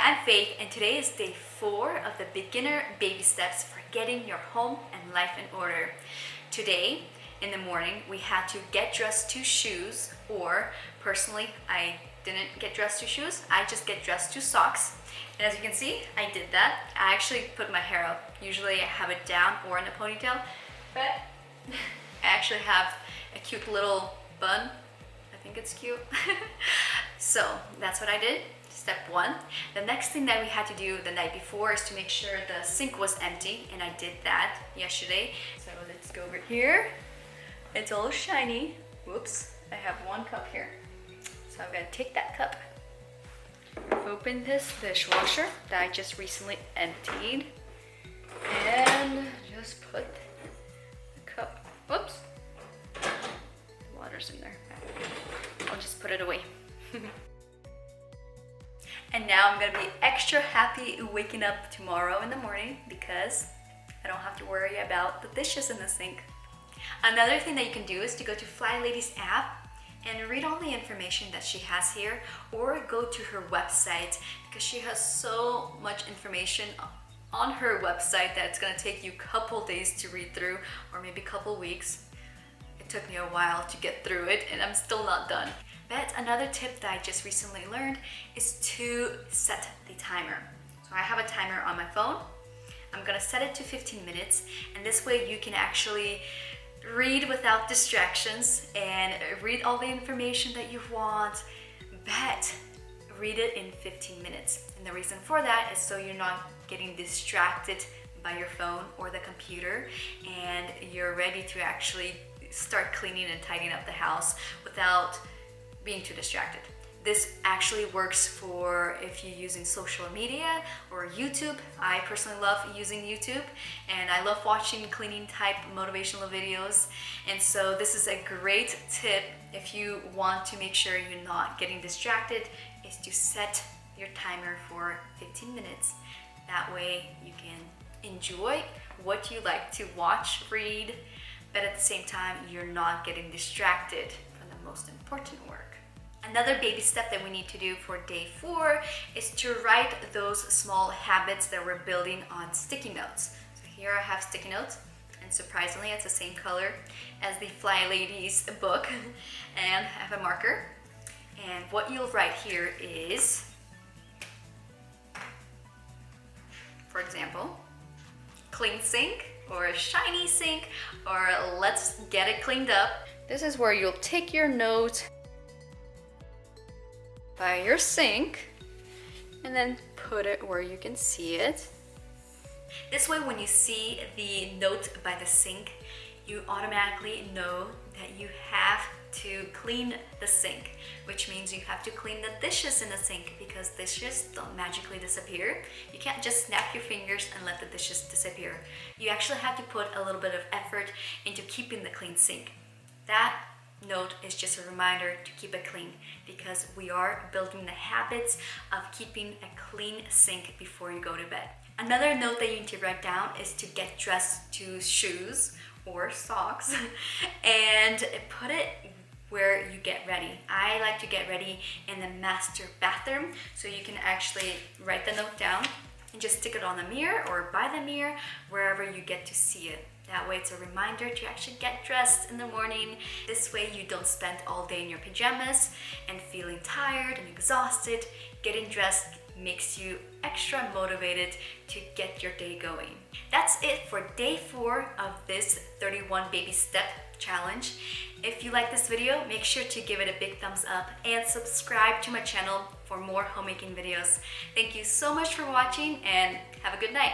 I'm Faith, and today is day 4 of the beginner baby steps for getting your home and life in order. Today, in the morning, we had to get dressed to shoes, or personally, I didn't get dressed to shoes, I just get dressed to socks. And as you can see, I did that. I actually put my hair up. Usually I have it down or in a ponytail, but I actually have a cute little bun. I think it's cute. So that's what I did. Step 1. The next thing that we had to do the night before is to make sure the sink was empty, and I did that yesterday. So let's go over here. It's all shiny. Whoops, I have one cup here. So I'm gonna take that cup, open this dishwasher that I just recently emptied, and just put the cup, whoops, the water's in there. I'll just put it away. And now I'm gonna be extra happy waking up tomorrow in the morning because I don't have to worry about the dishes in the sink. Another thing that you can do is to go to Flylady's app and read all the information that she has here, or go to her website because she has so much information on her website that it's gonna take you a couple days to read through, or maybe a couple weeks. It took me a while to get through it and I'm still not done. But another tip that I just recently learned is to set the timer. So I have a timer on my phone. I'm gonna set it to 15 minutes, and this way you can actually read without distractions and read all the information that you want, but read it in 15 minutes. And the reason for that is so you're not getting distracted by your phone or the computer, and you're ready to actually start cleaning and tidying up the house without being too distracted. This actually works for if you're using social media or YouTube. I personally love using YouTube, and I love watching cleaning type motivational videos. And so this is a great tip if you want to make sure you're not getting distracted, is to set your timer for 15 minutes. That way you can enjoy what you like to watch, read, but at the same time, you're not getting distracted from the most important work. Another baby step that we need to do for day 4 is to write those small habits that we're building on sticky notes. So here I have sticky notes, and surprisingly it's the same color as the Flylady's book, and I have a marker. And what you'll write here is, for example, clean sink, or shiny sink, or let's get it cleaned up. This is where you'll take your note by your sink and then put it where you can see it. This way, when you see the note by the sink, you automatically know that you have to clean the sink, which means you have to clean the dishes in the sink, because dishes don't magically disappear. You can't just snap your fingers and let the dishes disappear. You actually have to put a little bit of effort into keeping the clean sink. That note is just a reminder to keep it clean, because we are building the habits of keeping a clean sink before you go to bed. Another note that you need to write down is to get dressed to shoes or socks and put it where you get ready. I like to get ready in the master bathroom, so you can actually write the note down and just stick it on the mirror or by the mirror, wherever you get to see it. That way it's a reminder to actually get dressed in the morning. This way you don't spend all day in your pajamas and feeling tired and exhausted. Getting dressed makes you extra motivated to get your day going. That's it for day 4 of this 31 baby step challenge. If you like this video, make sure to give it a big thumbs up and subscribe to my channel for more homemaking videos. Thank you so much for watching, and have a good night.